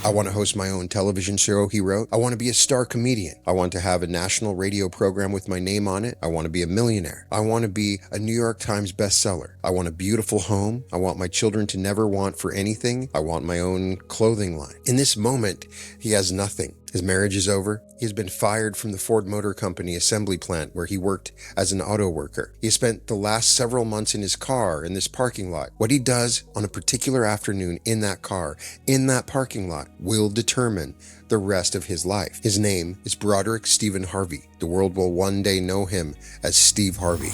I want to host my own television show, he wrote. I want to be a star comedian. I want to have a national radio program with my name on it. I want to be a millionaire. I want to be a New York Times bestseller. I want a beautiful home. I want my children to never want for anything. I want my own clothing line. In this moment, he has nothing. His marriage is over. He has been fired from the Ford Motor Company assembly plant where he worked as an auto worker. He has spent the last several months in his car in this parking lot. What he does on a particular afternoon in that car, in that parking lot, will determine the rest of his life. His name is Broderick Stephen Harvey. The world will one day know him as Steve Harvey.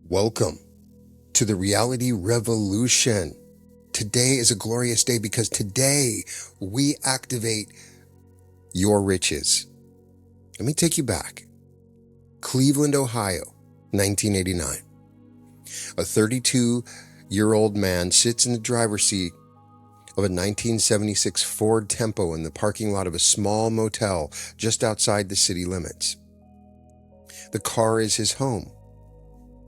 Welcome to the reality revolution. Today is a glorious day because today we activate your riches. Let me take you back. Cleveland, Ohio, 1989. A 32-year-old man sits in the driver's seat of a 1976 Ford Tempo in the parking lot of a small motel just outside the city limits. The car is his home,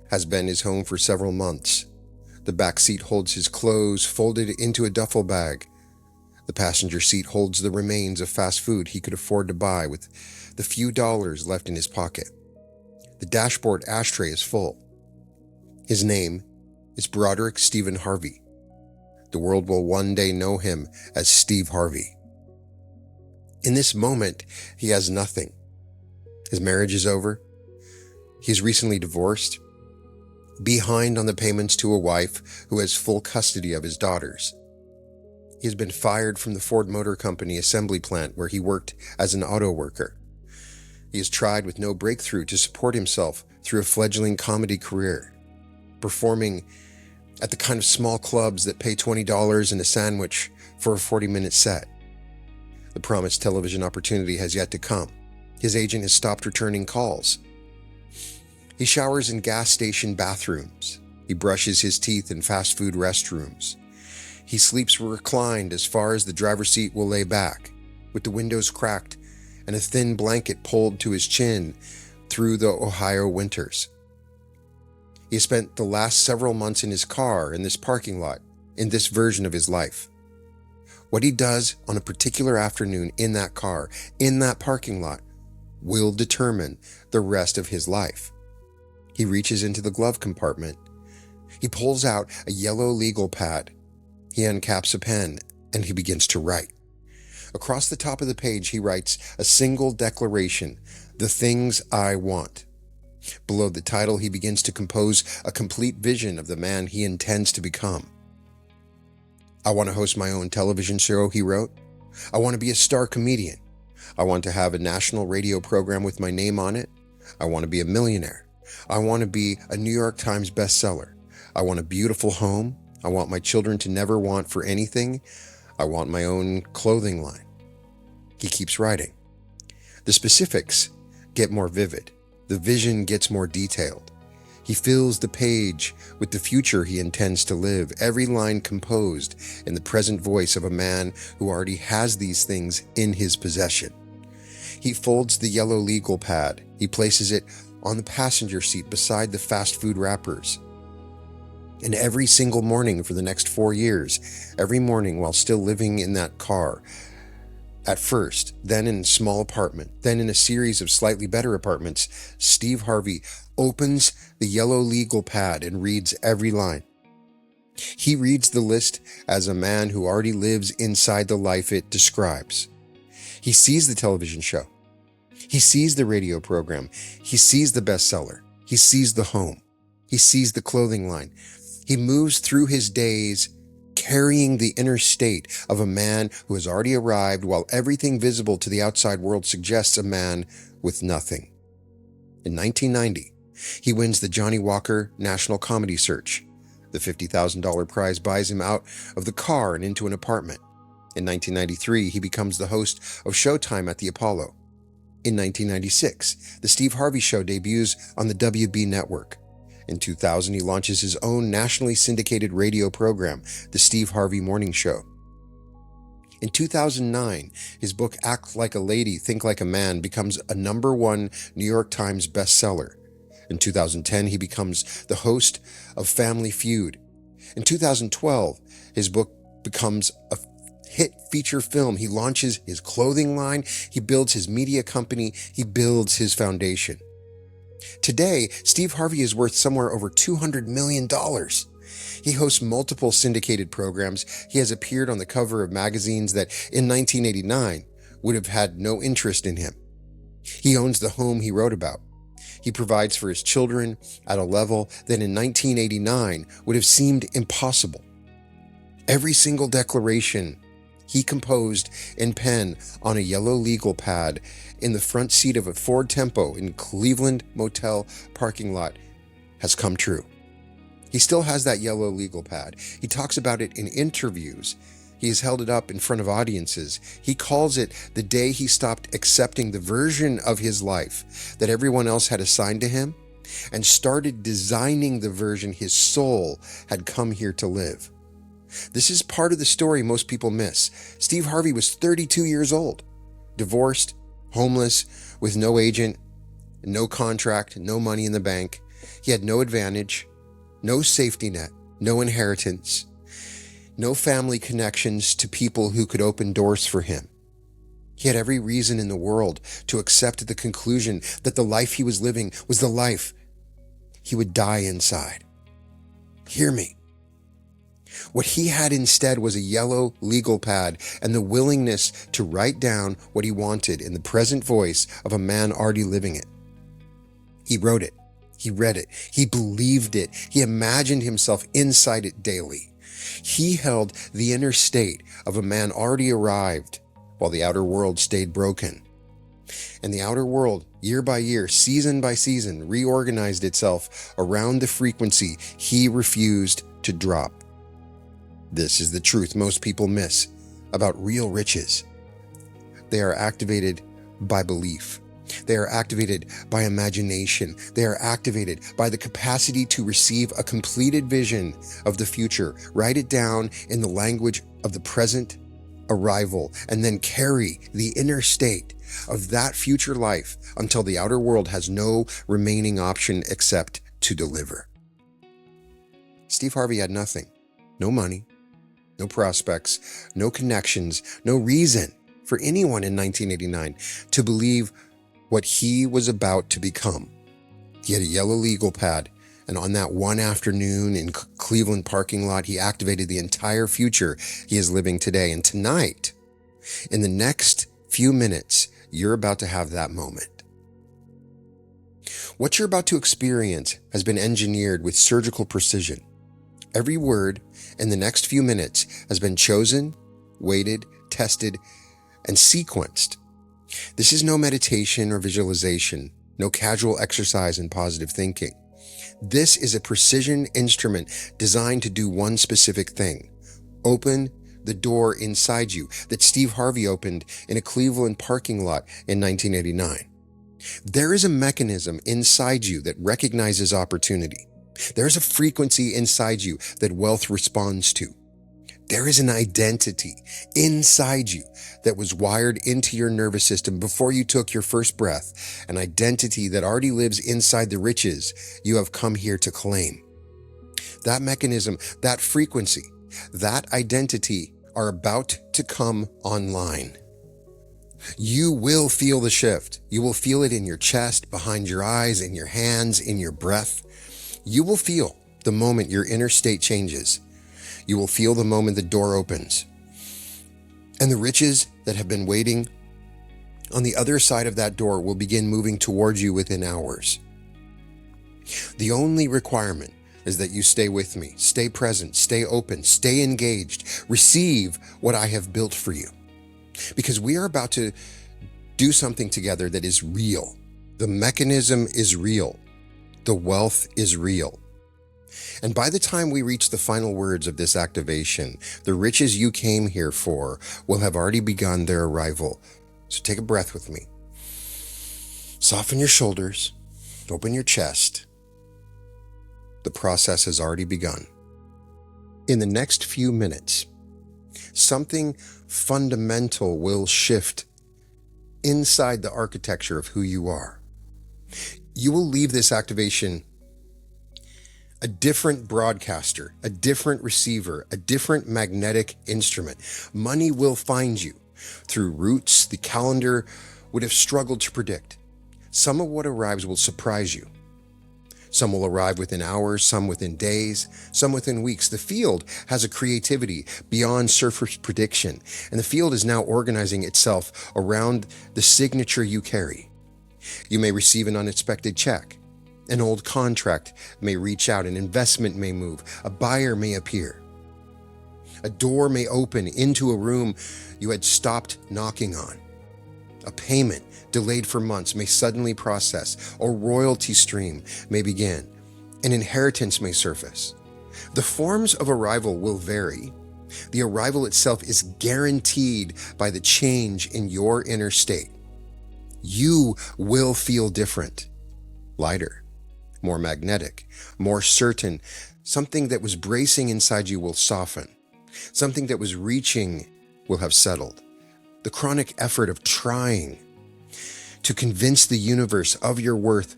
has been his home for several months. The back seat holds his clothes folded into a duffel bag. The passenger seat holds the remains of fast food he could afford to buy with the few dollars left in his pocket. The dashboard ashtray is full. His name is Broderick Stephen Harvey. The world will one day know him as Steve Harvey. In this moment, he has nothing. His marriage is over. He is recently divorced, behind on the payments to a wife who has full custody of his daughters. He has been fired from the Ford Motor Company assembly plant where he worked as an auto worker. He has tried with no breakthrough to support himself through a fledgling comedy career, performing at the kind of small clubs that pay $20 and a sandwich for a 40-minute set. The promised television opportunity has yet to come. His agent has stopped returning calls. He showers in gas station bathrooms. He brushes his teeth in fast food restrooms. He sleeps reclined as far as the driver's seat will lay back, with the windows cracked and a thin blanket pulled to his chin through the Ohio winters. He has spent the last several months in his car in this parking lot, in this version of his life. What he does on a particular afternoon in that car, in that parking lot, will determine the rest of his life. He reaches into the glove compartment. He pulls out a yellow legal pad. He uncaps a pen and he begins to write. Across the top of the page, he writes a single declaration, "The things I want." Below the title, he begins to compose a complete vision of the man he intends to become. I want to host my own television show, he wrote. I want to be a star comedian. I want to have a national radio program with my name on it. I want to be a millionaire. I want to be a New York Times bestseller. I want a beautiful home. I want my children to never want for anything. I want my own clothing line. He keeps writing. The specifics get more vivid. The vision gets more detailed. He fills the page with the future he intends to live, every line composed in the present voice of a man who already has these things in his possession. He folds the yellow legal pad. He places it on the passenger seat beside the fast food wrappers. And every single morning for the next 4 years, every morning while still living in that car, at first, then in a small apartment, then in a series of slightly better apartments, Steve Harvey opens the yellow legal pad and reads every line. He reads the list as a man who already lives inside the life it describes. He sees the television show. He sees the radio program. He sees the bestseller. He sees the home. He sees the clothing line. He moves through his days carrying the inner state of a man who has already arrived, while everything visible to the outside world suggests a man with nothing. In 1990, he wins the Johnny Walker National Comedy Search. The $50,000 prize buys him out of the car and into an apartment. In 1993, he becomes the host of Showtime at the Apollo. In 1996, The Steve Harvey Show debuts on the WB network. In 2000, he launches his own nationally syndicated radio program, The Steve Harvey Morning Show. In 2009, his book Act Like a Lady, Think Like a Man becomes a #1 New York Times bestseller. In 2010, he becomes the host of Family Feud. In 2012, his book becomes a hit feature film. He launches his clothing line. He builds his media company. He builds his foundation. Today, Steve Harvey is worth somewhere over $200 million. He hosts multiple syndicated programs. He has appeared on the cover of magazines that in 1989 would have had no interest in him. He owns the home he wrote about. He provides for his children at a level that in 1989 would have seemed impossible. Every single declaration he composed in pen on a yellow legal pad in the front seat of a Ford Tempo in Cleveland motel parking lot has come true. He still has that yellow legal pad. He talks about it in interviews. He has held it up in front of audiences. He calls it the day he stopped accepting the version of his life that everyone else had assigned to him and started designing the version his soul had come here to live. This is part of the story most people miss. Steve Harvey was 32 years old, divorced, homeless, with no agent, no contract, no money in the bank. He had no advantage, no safety net, no inheritance, no family connections to people who could open doors for him. He had every reason in the world to accept the conclusion that the life he was living was the life he would die inside. Hear me. What he had instead was a yellow legal pad and the willingness to write down what he wanted in the present voice of a man already living it. He wrote it. He read it. He believed it. He imagined himself inside it daily. He held the inner state of a man already arrived while the outer world stayed broken. And the outer world, year by year, season by season, reorganized itself around the frequency he refused to drop. This is the truth most people miss about real riches. They are activated by belief. They are activated by imagination. They are activated by the capacity to receive a completed vision of the future, write it down in the language of the present arrival, and then carry the inner state of that future life until the outer world has no remaining option except to deliver. Steve Harvey had nothing. No money, no prospects, no connections, no reason for anyone in 1989 to believe what he was about to become. He had a yellow legal pad, and on that one afternoon in Cleveland parking lot, he activated the entire future he is living today. And tonight, in the next few minutes, you're about to have that moment. What you're about to experience has been engineered with surgical precision. Every word in the next few minutes has been chosen, weighted, tested, and sequenced. This is no meditation or visualization, no casual exercise in positive thinking. This is a precision instrument designed to do one specific thing: open the door inside you that Steve Harvey opened in a Cleveland parking lot in 1989. There is a mechanism inside you that recognizes opportunity. There's a frequency inside you that wealth responds to. There is an identity inside you that was wired into your nervous system before you took your first breath, an identity that already lives inside the riches you have come here to claim. That mechanism, that frequency, that identity are about to come online. You will feel the shift. You will feel it in your chest, behind your eyes, in your hands, in your breath. You will feel the moment your inner state changes. You will feel the moment the door opens. And the riches that have been waiting on the other side of that door will begin moving towards you within hours. The only requirement is that you stay with me, stay present, stay open, stay engaged, receive what I have built for you. Because we are about to do something together that is real. The mechanism is real. The wealth is real. And by the time we reach the final words of this activation, the riches you came here for will have already begun their arrival. So take a breath with me. Soften your shoulders, open your chest. The process has already begun. In the next few minutes, something fundamental will shift inside the architecture of who you are. You will leave this activation a different broadcaster, a different receiver, a different magnetic instrument. Money will find you through routes the calendar would have struggled to predict. Some of what arrives will surprise you. Some will arrive within hours, some within days, some within weeks. The field has a creativity beyond surface prediction, and the field is now organizing itself around the signature you carry. You may receive an unexpected check. An old contract may reach out, an investment may move, a buyer may appear. A door may open into a room you had stopped knocking on. A payment delayed for months may suddenly process. A royalty stream may begin. An inheritance may surface. The forms of arrival will vary. The arrival itself is guaranteed by the change in your inner state. You will feel different, lighter, more magnetic, more certain. Something that was bracing inside you will soften. Something that was reaching will have settled. The chronic effort of trying to convince the universe of your worth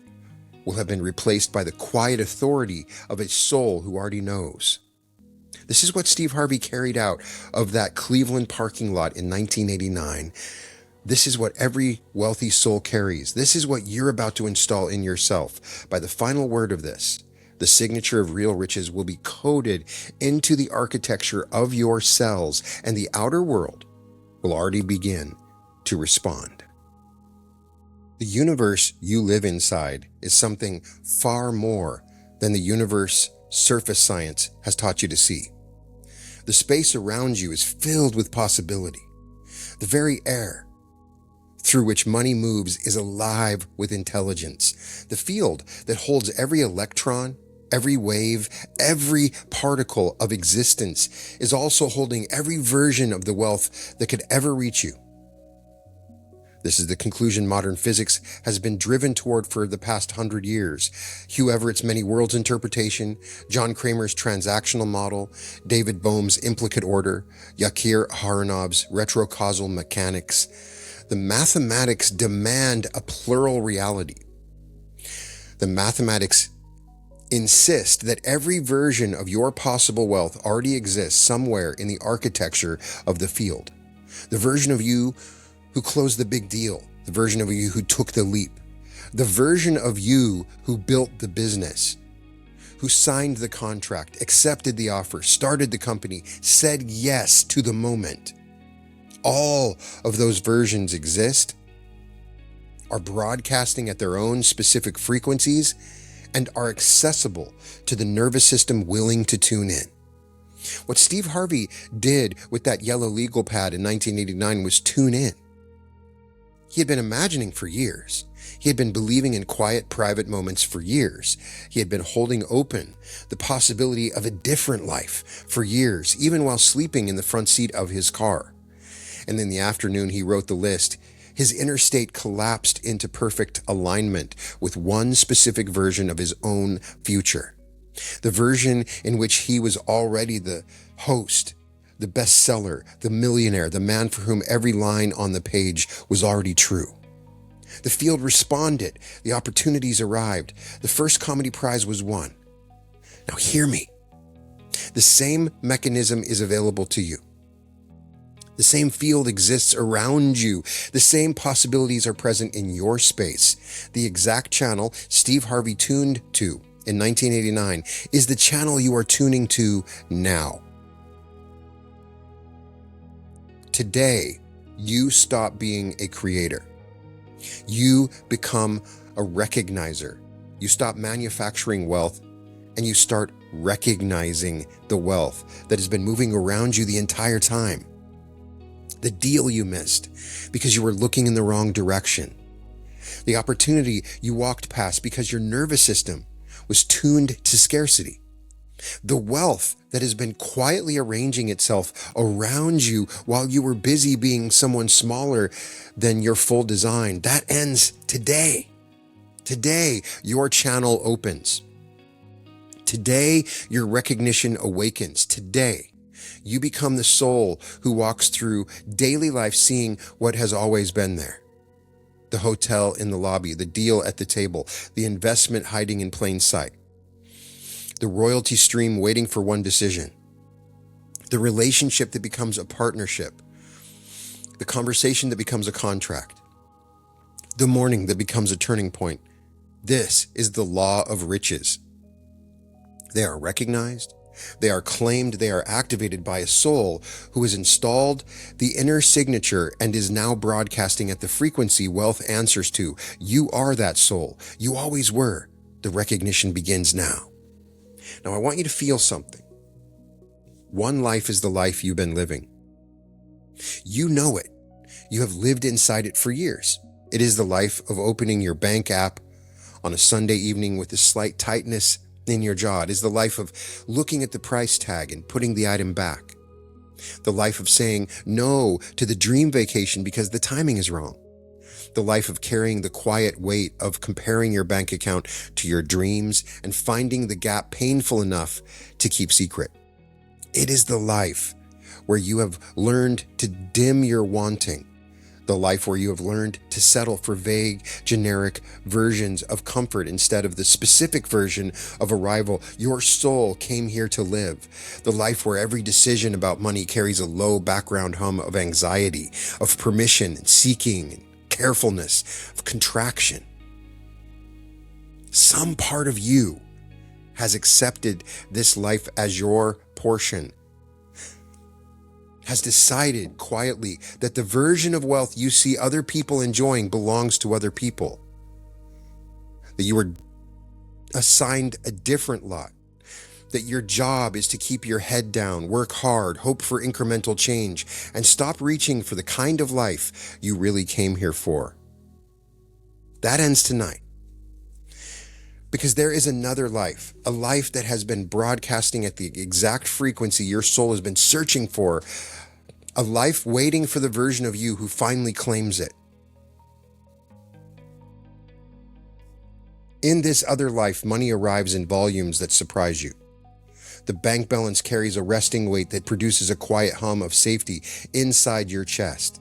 will have been replaced by the quiet authority of a soul who already knows. This is what Steve Harvey carried out of that Cleveland parking lot in 1989. This is what every wealthy soul carries. This is what you're about to install in yourself. By the final word of this, the signature of real riches will be coded into the architecture of your cells, and the outer world will already begin to respond. The universe you live inside is something far more than the universe surface science has taught you to see. The space around you is filled with possibility. The very air through which money moves is alive with intelligence. The field that holds every electron, every wave, every particle of existence is also holding every version of the wealth that could ever reach you. This is the conclusion modern physics has been driven toward for the past 100 years. Hugh Everett's many worlds interpretation, John Kramer's transactional model, David Bohm's implicate order, Yakir Haranov's retrocausal mechanics. The mathematics demand a plural reality. The mathematics insist that every version of your possible wealth already exists somewhere in the architecture of the field. The version of you who closed the big deal, the version of you who took the leap, the version of you who built the business, who signed the contract, accepted the offer, started the company, said yes to the moment. All of those versions exist, are broadcasting at their own specific frequencies, and are accessible to the nervous system willing to tune in. What Steve Harvey did with that yellow legal pad in 1989 was tune in. He had been imagining for years. He had been believing in quiet, private moments for years. He had been holding open the possibility of a different life for years, even while sleeping in the front seat of his car. And in the afternoon, he wrote the list. His inner state collapsed into perfect alignment with one specific version of his own future. The version in which he was already the host, the bestseller, the millionaire, the man for whom every line on the page was already true. The field responded. The opportunities arrived. The first comedy prize was won. Now hear me. The same mechanism is available to you. The same field exists around you. The same possibilities are present in your space. The exact channel Steve Harvey tuned to in 1989 is the channel you are tuning to now. Today, you stop being a creator. You become a recognizer. You stop manufacturing wealth and you start recognizing the wealth that has been moving around you the entire time. The deal you missed because you were looking in the wrong direction. The opportunity you walked past because your nervous system was tuned to scarcity. The wealth that has been quietly arranging itself around you while you were busy being someone smaller than your full design, that ends today. Today, your channel opens. Today, your recognition awakens. Today, you become the soul who walks through daily life seeing what has always been there. The hotel in the lobby, the deal at the table, the investment hiding in plain sight. the royalty stream waiting for one decision, the relationship that becomes a partnership, the conversation that becomes a contract, the morning that becomes a turning point. This is the law of riches. They are recognized, they are claimed, they are activated by a soul who has installed the inner signature and is now broadcasting at the frequency wealth answers to. You are that soul. You always were. The recognition begins now. Now I want you to feel something. One life is the life you've been living. You know it. You have lived inside it for years. It is the life of opening your bank app on a Sunday evening with a slight tightness in your jaw. It is the life of looking at the price tag and putting the item back. The life of saying no to the dream vacation because the timing is wrong. The life of carrying the quiet weight of comparing your bank account to your dreams and finding the gap painful enough to keep secret. It is the life where you have learned to dim your wanting. The life where you have learned to settle for vague, generic versions of comfort instead of the specific version of arrival your soul came here to live. The life where every decision about money carries a low background hum of anxiety, of permission and seeking and carefulness, of contraction. Some part of you has accepted this life as your portion, has decided quietly that the version of wealth you see other people enjoying belongs to other people, that you were assigned a different lot, that your job is to keep your head down, work hard, hope for incremental change, and stop reaching for the kind of life you really came here for. That ends tonight. Because there is another life, a life that has been broadcasting at the exact frequency your soul has been searching for, a life waiting for the version of you who finally claims it. In this other life, money arrives in volumes that surprise you. The bank balance carries a resting weight that produces a quiet hum of safety inside your chest.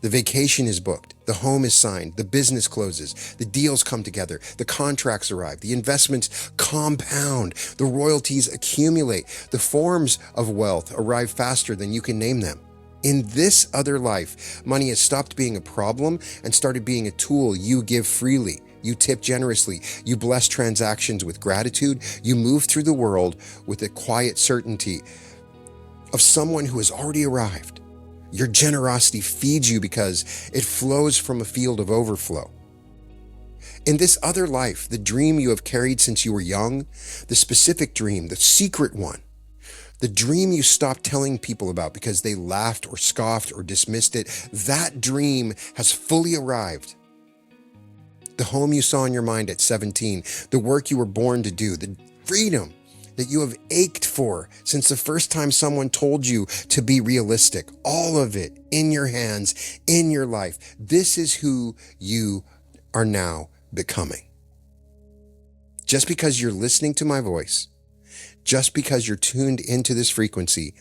The vacation is booked, the home is signed, the business closes, the deals come together, the contracts arrive, the investments compound, the royalties accumulate, the forms of wealth arrive faster than you can name them. In this other life, money has stopped being a problem and started being a tool you give freely. You tip generously, you bless transactions with gratitude, you move through the world with a quiet certainty of someone who has already arrived. Your generosity feeds you because it flows from a field of overflow. In this other life, the dream you have carried since you were young, the specific dream, the secret one, the dream you stopped telling people about because they laughed or scoffed or dismissed it, that dream has fully arrived. The home you saw in your mind at 17, the work you were born to do, the freedom that you have ached for since the first time someone told you to be realistic. All of it in your hands, in your life. This is who you are now becoming. Just because you're listening to my voice, just because you're tuned into this frequency,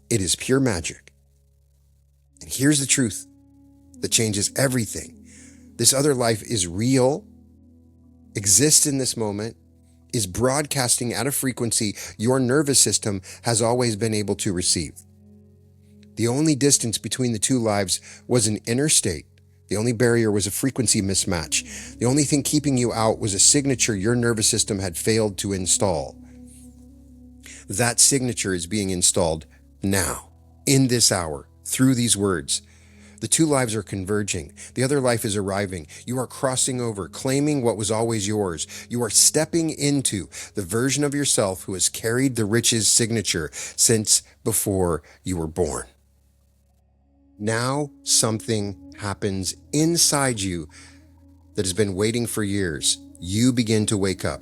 it is pure magic. And here's the truth that changes everything. This other life is real, exists in this moment, is broadcasting at a frequency your nervous system has always been able to receive. The only distance between the two lives was an inner state. The only barrier was a frequency mismatch. The only thing keeping you out was a signature your nervous system had failed to install. That signature is being installed now, in this hour, through these words. The two lives are converging. The other life is arriving. You are crossing over, claiming what was always yours. You are stepping into the version of yourself who has carried the riches signature since before you were born. Now something happens inside you that has been waiting for years. You begin to wake up.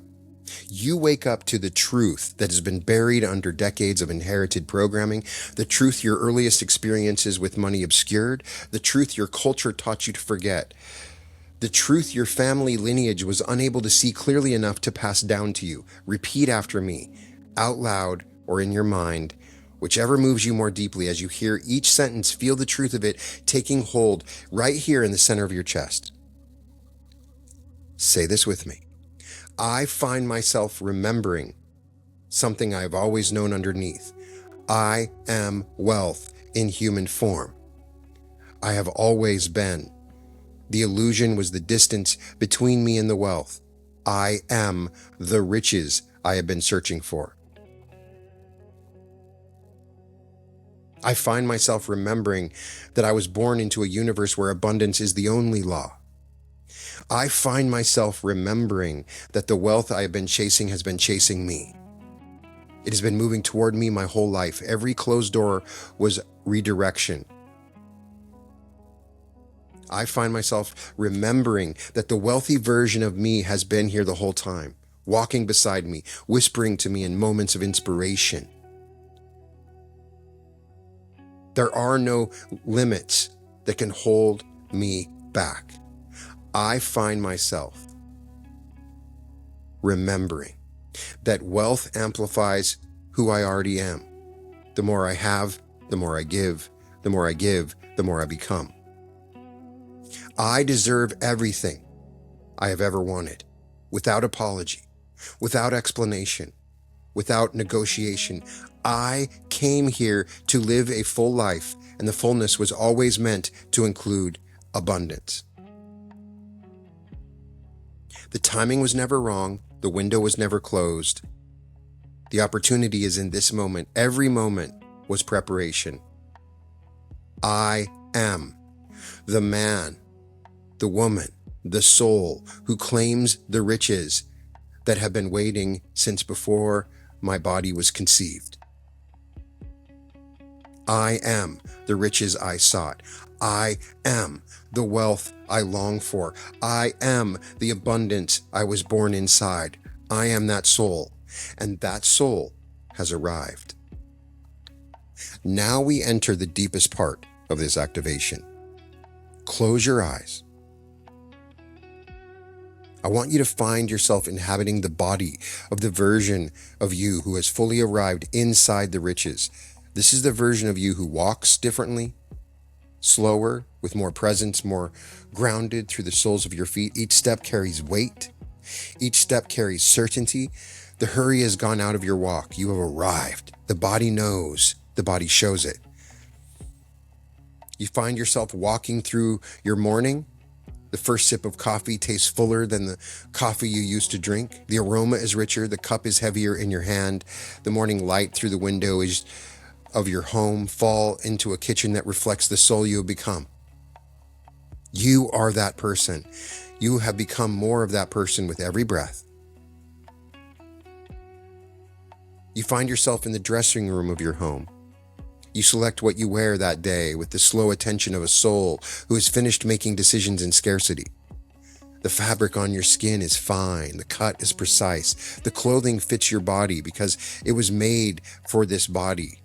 You wake up to the truth that has been buried under decades of inherited programming, the truth your earliest experiences with money obscured, the truth your culture taught you to forget, the truth your family lineage was unable to see clearly enough to pass down to you. Repeat after me, out loud or in your mind, whichever moves you more deeply. As you hear each sentence, feel the truth of it taking hold right here in the center of your chest. Say this with me. I find myself remembering something I have always known underneath. I am wealth in human form. I have always been. The illusion was the distance between me and the wealth. I am the riches I have been searching for. I find myself remembering that I was born into a universe where abundance is the only law. I find myself remembering that the wealth I have been chasing has been chasing me. It has been moving toward me my whole life. Every closed door was redirection. I find myself remembering that the wealthy version of me has been here the whole time, walking beside me, whispering to me in moments of inspiration. There are no limits that can hold me back. I find myself remembering that wealth amplifies who I already am. The more I have, the more I give. The more I give, the more I become. I deserve everything I have ever wanted, without apology, without explanation, without negotiation. I came here to live a full life, and the fullness was always meant to include abundance. The timing was never wrong. The window was never closed. The opportunity is in this moment. Every moment was preparation. I am the man, the woman, the soul who claims the riches that have been waiting since before my body was conceived. I am the riches I sought. I am the wealth I long for. I am the abundance I was born inside. I am that soul, and that soul has arrived. Now we enter the deepest part of this activation. Close your eyes. I want you to find yourself inhabiting the body of the version of you who has fully arrived inside the riches. This is the version of you who walks differently, slower, with more presence, more grounded through the soles of your feet. Each step carries weight. Each step carries certainty. The hurry has gone out of your walk. You have arrived. The body knows. The body shows it. You find yourself walking through your morning. The first sip of coffee tastes fuller than the coffee you used to drink. The aroma is richer. The cup is heavier in your hand. The morning light through the window of your home fall into a kitchen that reflects the soul you have become. You are that person. You have become more of that person with every breath. You find yourself in the dressing room of your home. You select what you wear that day with the slow attention of a soul who has finished making decisions in scarcity. The fabric on your skin is fine. The cut is precise. The clothing fits your body because it was made for this body.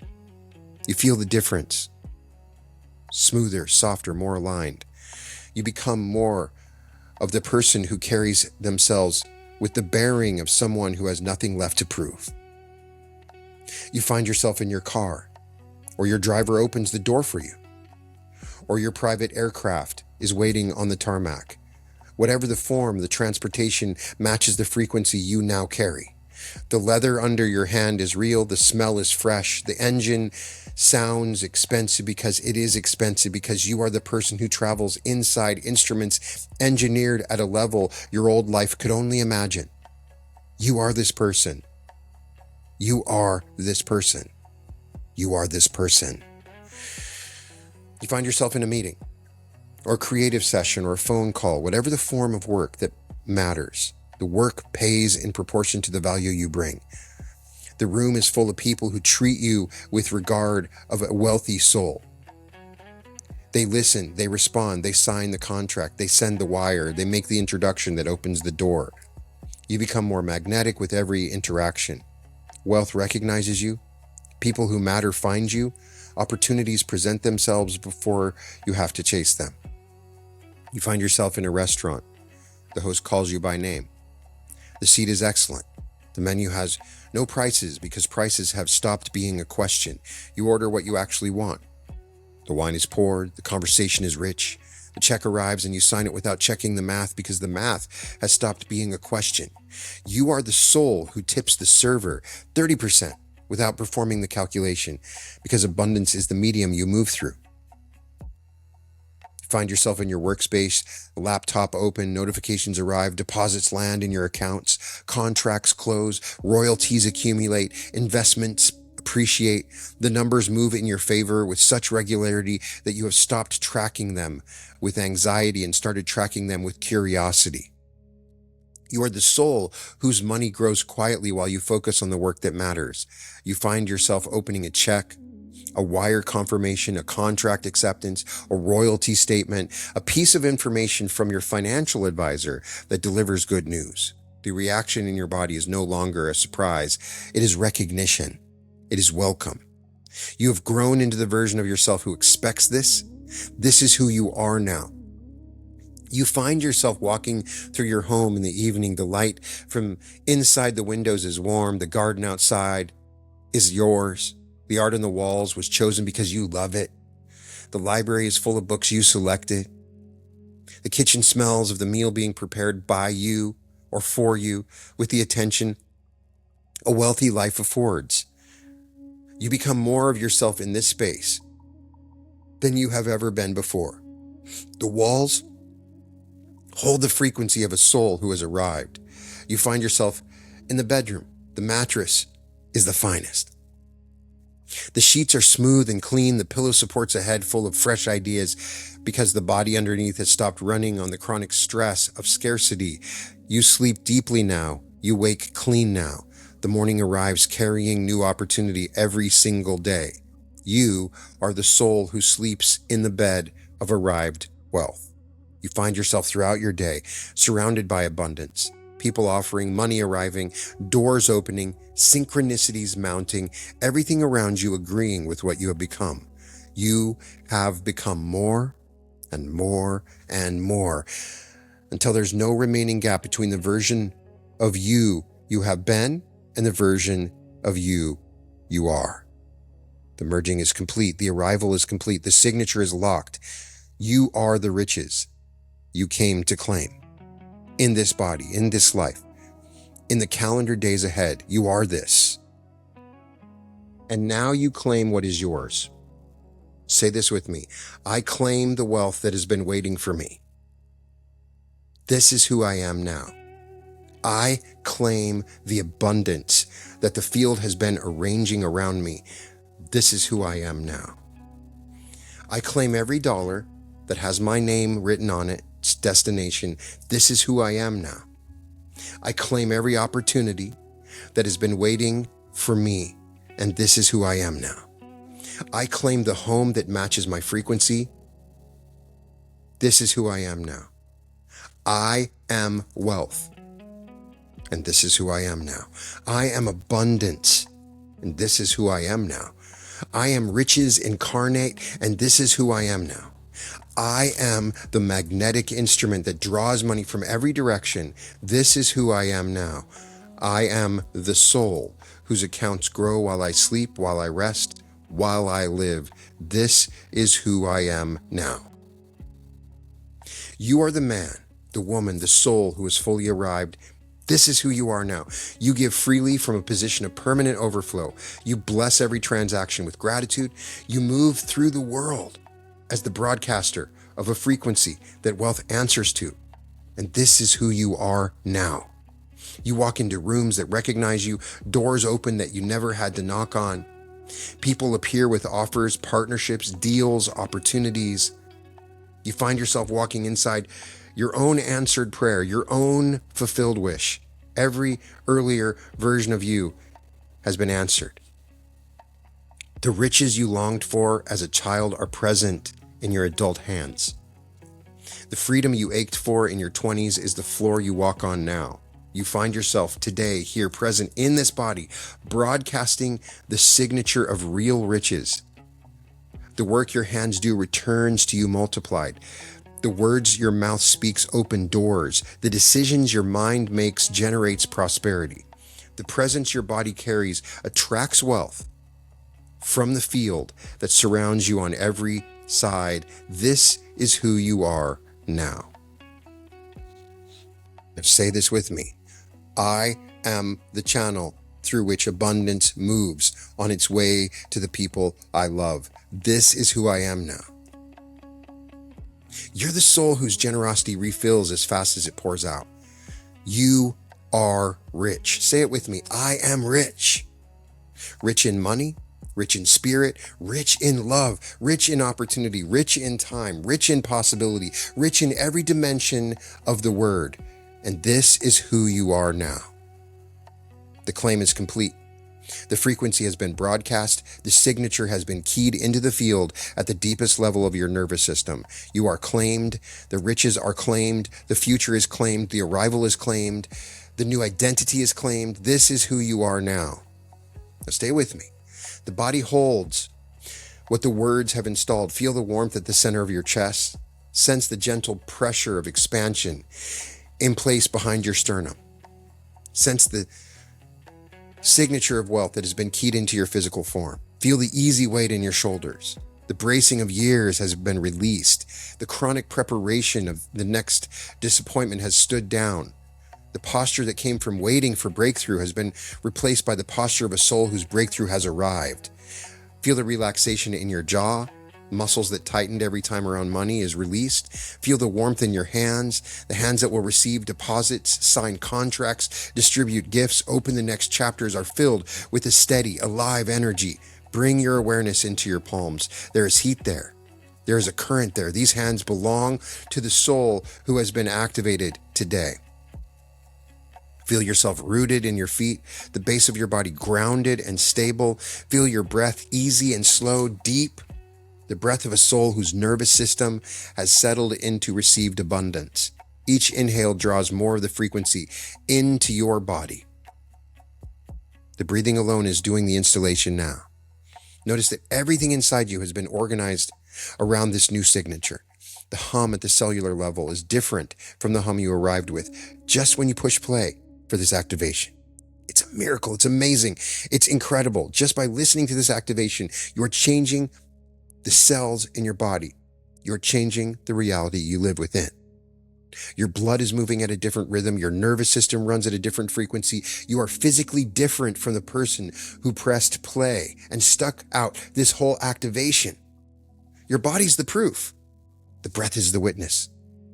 You feel the difference. Smoother, softer, more aligned. You become more of the person who carries themselves with the bearing of someone who has nothing left to prove. You find yourself in your car, or your driver opens the door for you, or your private aircraft is waiting on the tarmac. Whatever the form, the transportation matches the frequency you now carry. The leather under your hand is real. The smell is fresh. The engine sounds expensive because it is expensive, because you are the person who travels inside instruments engineered at a level your old life could only imagine. You are this person. You are this person. You are this person. You find yourself in a meeting or a creative session or a phone call, whatever the form of work that matters. The work pays in proportion to the value you bring. The room is full of people who treat you with regard of a wealthy soul. They listen, they respond, they sign the contract, they send the wire, they make the introduction that opens the door. You become more magnetic with every interaction. Wealth recognizes you. People who matter find you. Opportunities present themselves before you have to chase them. You find yourself in a restaurant. The host calls you by name. The seat is excellent. The menu has no prices because prices have stopped being a question. You order what you actually want. The wine is poured. The conversation is rich. A check arrives and you sign it without checking the math because the math has stopped being a question. You are the soul who tips the server 30% without performing the calculation because abundance is the medium you move through. Find yourself in your workspace, laptop open, notifications arrive, deposits land in your accounts, contracts close, royalties accumulate, investments appreciate. The numbers move in your favor with such regularity that you have stopped tracking them with anxiety and started tracking them with curiosity. You are the soul whose money grows quietly while you focus on the work that matters. You find yourself opening a check, a wire confirmation, a contract acceptance, a royalty statement, a piece of information from your financial advisor that delivers good news. The reaction in your body is no longer a surprise. It is recognition. It is welcome. You have grown into the version of yourself who expects this. This is who you are now. You find yourself walking through your home in the evening. The light from inside the windows is warm. The garden outside is yours. The art on the walls was chosen because you love it. The library is full of books you selected. The kitchen smells of the meal being prepared by you or for you with the attention a wealthy life affords. You become more of yourself in this space than you have ever been before. The walls hold the frequency of a soul who has arrived. You find yourself in the bedroom. The mattress is the finest. The sheets are smooth and clean. The pillow supports a head full of fresh ideas because the body underneath has stopped running on the chronic stress of scarcity. You sleep deeply now. You wake clean now. The morning arrives carrying new opportunity every single day. You are the soul who sleeps in the bed of arrived wealth. You find yourself throughout your day surrounded by abundance. People offering, money arriving, doors opening, synchronicities mounting, everything around you agreeing with what you have become. You have become more and more and more until there's no remaining gap between the version of you have been and the version of you are. The merging is complete. The arrival is complete. The signature is locked. You are the riches you came to claim. In this body, in this life, in the calendar days ahead, you are this. And now you claim what is yours. Say this with me. I claim the wealth that has been waiting for me. This is who I am now. I claim the abundance that the field has been arranging around me. This is who I am now. I claim every dollar that has my name written on it, its destination. This is who I am now. I claim every opportunity that has been waiting for me, and this is who I am now. I claim the home that matches my frequency. This is who I am now. I am wealth, and this is who I am now. I am abundance, and this is who I am now. I am riches incarnate, and this is who I am now. I am the magnetic instrument that draws money from every direction. This is who I am now. I am the soul whose accounts grow while I sleep, while I rest, while I live. This is who I am now. You are the man, the woman, the soul who has fully arrived. This is who you are now. You give freely from a position of permanent overflow. You bless every transaction with gratitude. You move through the world as the broadcaster of a frequency that wealth answers to. And this is who you are now. You walk into rooms that recognize you, doors open that you never had to knock on. People appear with offers, partnerships, deals, opportunities. You find yourself walking inside your own answered prayer, your own fulfilled wish. Every earlier version of you has been answered. The riches you longed for as a child are present in your adult hands. The freedom you ached for in your 20s is the floor you walk on now. You find yourself today, here, present in this body, broadcasting the signature of real riches. The work your hands do returns to you multiplied. The words your mouth speaks open doors. The decisions your mind makes generates prosperity. The presence your body carries attracts wealth from the field that surrounds you on every side. This is who you are now. Now say this with me. I am the channel through which abundance moves on its way to the people I love. This is who I am now. You're the soul whose generosity refills as fast as it pours out. You are rich. Say it with me. I am rich. Rich in money, rich in spirit, rich in love, rich in opportunity, rich in time, rich in possibility, rich in every dimension of the word. And this is who you are now. The claim is complete. The frequency has been broadcast. The signature has been keyed into the field at the deepest level of your nervous system. You are claimed. The riches are claimed. The future is claimed. The arrival is claimed. The new identity is claimed. This is who you are now. Now stay with me. The body holds what the words have installed. Feel the warmth at the center of your chest. Sense the gentle pressure of expansion in place behind your sternum. Sense the signature of wealth that has been keyed into your physical form. Feel the easy weight in your shoulders. The bracing of years has been released. The chronic preparation of the next disappointment has stood down. The posture that came from waiting for breakthrough has been replaced by the posture of a soul whose breakthrough has arrived. Feel the relaxation in your jaw. Muscles that tightened every time around money is released. Feel the warmth in your hands, the hands that will receive deposits, sign contracts, distribute gifts, open the next chapters are filled with a steady, alive energy. Bring your awareness into your palms. There is heat there. There is a current there. These hands belong to the soul who has been activated today. Feel yourself rooted in your feet, the base of your body grounded and stable. Feel your breath easy and slow, deep. The breath of a soul whose nervous system has settled into received abundance. Each inhale draws more of the frequency into your body. The breathing alone is doing the installation now. Notice that everything inside you has been organized around this new signature. The hum at the cellular level is different from the hum you arrived with just when you push play for this activation. It's a miracle. It's amazing. It's incredible. Just by listening to this activation, you're changing the cells in your body. You're changing the reality you live within. Your blood is moving at a different rhythm. Your nervous system runs at a different frequency. You are physically different from the person who pressed play and stuck out this whole activation. Your body's the proof. The breath is the witness.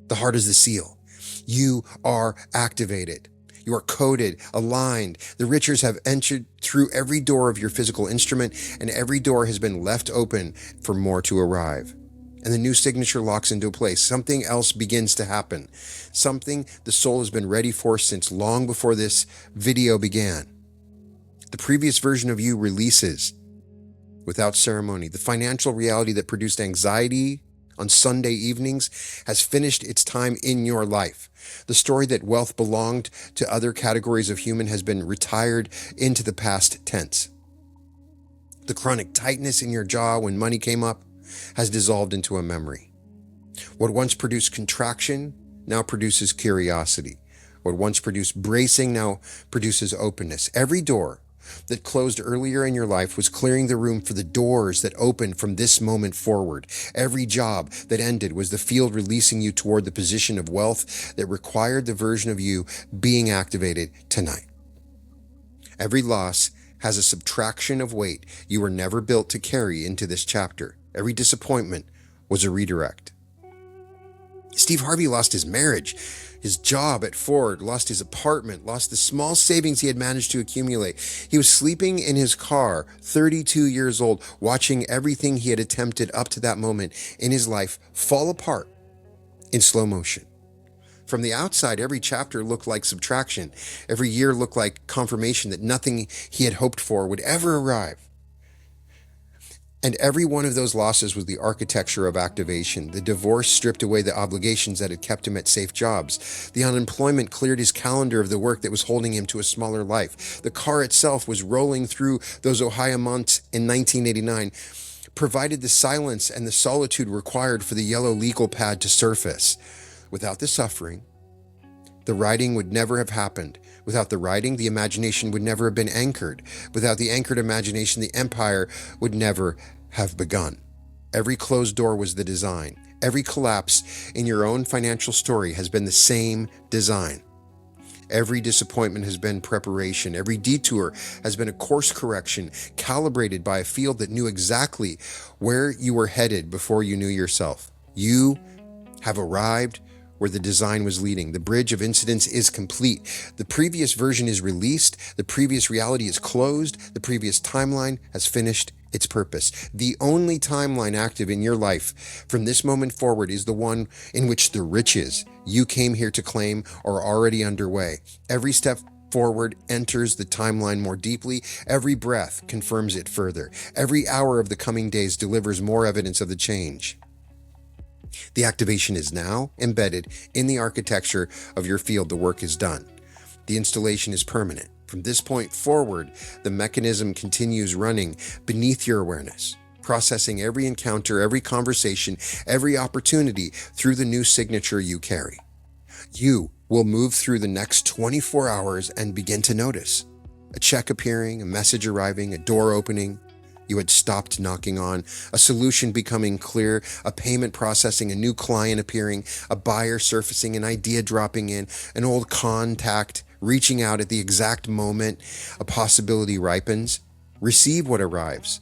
The heart is the seal. You are activated. You are coded, aligned. The riches have entered through every door of your physical instrument, and every door has been left open for more to arrive. And the new signature locks into place. Something else begins to happen. Something the soul has been ready for since long before this video began. The previous version of you releases without ceremony. The financial reality that produced anxiety on Sunday evenings has finished its time in your life. The story that wealth belonged to other categories of human has been retired into the past tense. The chronic tightness in your jaw when money came up has dissolved into a memory. What once produced contraction now produces curiosity. What once produced bracing now produces openness. Every door that closed earlier in your life was clearing the room for the doors that opened from this moment forward. Every job that ended was the field releasing you toward the position of wealth that required the version of you being activated tonight. Every loss has a subtraction of weight you were never built to carry into this chapter. Every disappointment was a redirect. Steve Harvey lost his marriage, his job at Ford, lost his apartment, lost the small savings he had managed to accumulate. He was sleeping in his car, 32 years old, watching everything he had attempted up to that moment in his life fall apart in slow motion. From the outside, every chapter looked like subtraction. Every year looked like confirmation that nothing he had hoped for would ever arrive. And every one of those losses was the architecture of activation. The divorce stripped away the obligations that had kept him at safe jobs. The unemployment cleared his calendar of the work that was holding him to a smaller life. The car itself was rolling through those Ohio months in 1989, provided the silence and the solitude required for the yellow legal pad to surface. Without the suffering, the writing would never have happened. Without the writing, the imagination would never have been anchored. Without the anchored imagination, the empire would never have begun. Every closed door was the design. Every collapse in your own financial story has been the same design. Every disappointment has been preparation. Every detour has been a course correction calibrated by a field that knew exactly where you were headed before you knew yourself. You have arrived where the design was leading. The bridge of incidents is complete. The previous version is released. The previous reality is closed. The previous timeline has finished its purpose. The only timeline active in your life from this moment forward is the one in which the riches you came here to claim are already underway. Every step forward enters the timeline more deeply. Every breath confirms it further. Every hour of the coming days delivers more evidence of the change. The activation is now embedded in the architecture of your field. The work is done. The installation is permanent. From this point forward, the mechanism continues running beneath your awareness, processing every encounter, every conversation, every opportunity through the new signature you carry. You will move through the next 24 hours and begin to notice a check appearing, a message arriving, a door opening you had stopped knocking on, a solution becoming clear, a payment processing, a new client appearing, a buyer surfacing, an idea dropping in, an old contact reaching out at the exact moment a possibility ripens. Receive what arrives.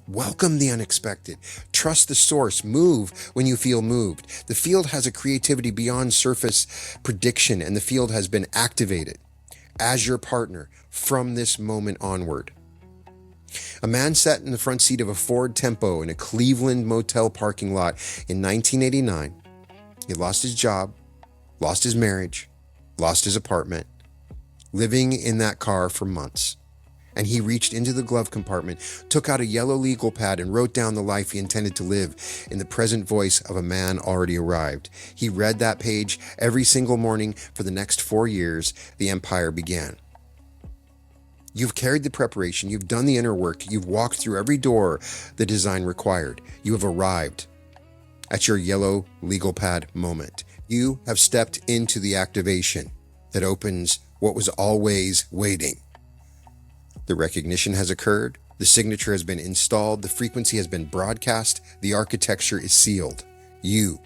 Welcome the unexpected. Trust the source. Move when you feel moved. The field has a creativity beyond surface prediction, and the field has been activated as your partner from this moment onward. A man sat in the front seat of a Ford Tempo in a Cleveland motel parking lot in 1989. He lost his job, lost his marriage, lost his apartment, living in that car for months. And he reached into the glove compartment, took out a yellow legal pad, and wrote down the life he intended to live in the present voice of a man already arrived. He read that page every single morning for the next 4 years. The empire began. You've carried the preparation, you've done the inner work, you've walked through every door the design required. You have arrived at your yellow legal pad moment. You have stepped into the activation that opens what was always waiting. The recognition has occurred, the signature has been installed, the frequency has been broadcast, the architecture is sealed. You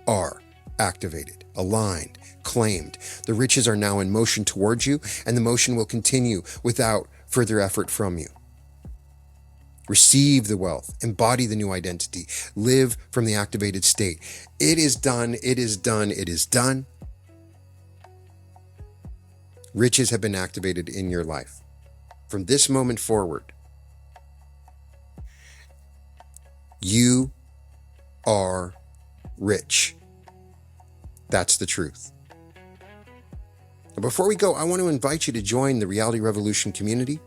are activated, aligned, claimed. The riches are now in motion towards you, and the motion will continue without further effort from you. Receive the wealth, embody the new identity, live from the activated state. It is done, it is done, it is done. Riches have been activated in your life. From this moment forward, you are rich. That's the truth. Before we go, I want to invite you to join the Reality Revolution community.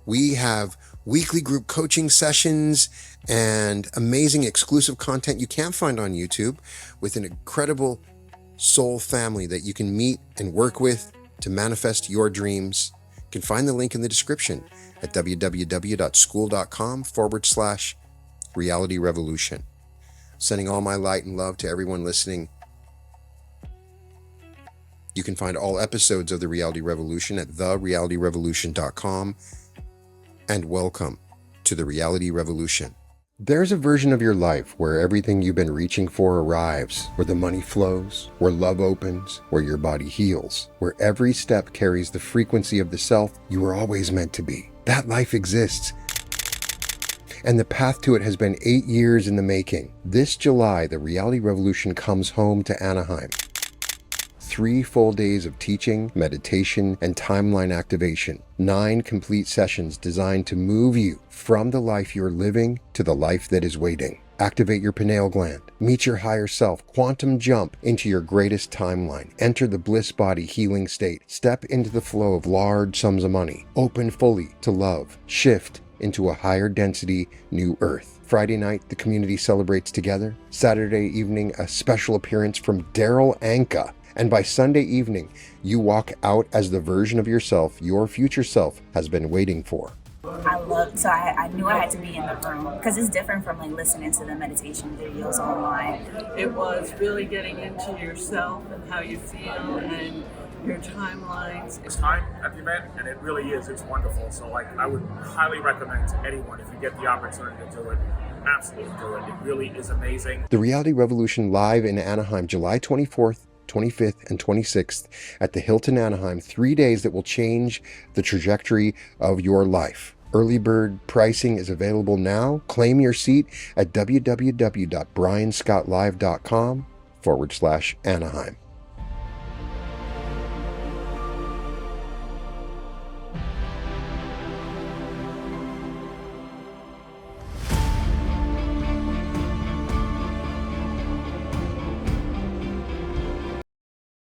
We have weekly group coaching sessions and amazing exclusive content you can't find on YouTube, with an incredible soul family that you can meet and work with to manifest your dreams. You can find the link in the description at www.school.com/Reality Revolution. Sending all my light and love to everyone listening. You can find all episodes of The Reality Revolution at therealityrevolution.com. And welcome to The Reality Revolution. There's a version of your life where everything you've been reaching for arrives, where the money flows, where love opens, where your body heals, where every step carries the frequency of the self you were always meant to be. That life exists, and the path to it has been 8 years in the making. This July, The Reality Revolution comes home to Anaheim. 3 full days of teaching, meditation, and timeline activation. 9 complete sessions designed to move you from the life you're living to the life that is waiting. Activate your pineal gland, meet your higher self, quantum jump into your greatest timeline, enter the bliss body healing state, step into the flow of large sums of money, open fully to love, shift into a higher density new earth. Friday night, the community celebrates together. Saturday evening, a special appearance from Daryl Anka. And by Sunday evening, you walk out as the version of yourself your future self has been waiting for. I knew I had to be in the room, because it's different from like listening to the meditation videos online. It was really getting into yourself and how you feel and your timelines. It's time at the event, and it really is. It's wonderful. So I would highly recommend to anyone, if you get the opportunity to do it, absolutely do it. It really is amazing. The Reality Revolution live in Anaheim, July 24th, 25th, and 26th at the Hilton Anaheim. 3 days that will change the trajectory of your life. Early bird pricing is available now. Claim your seat at www.brianscottlive.com/Anaheim.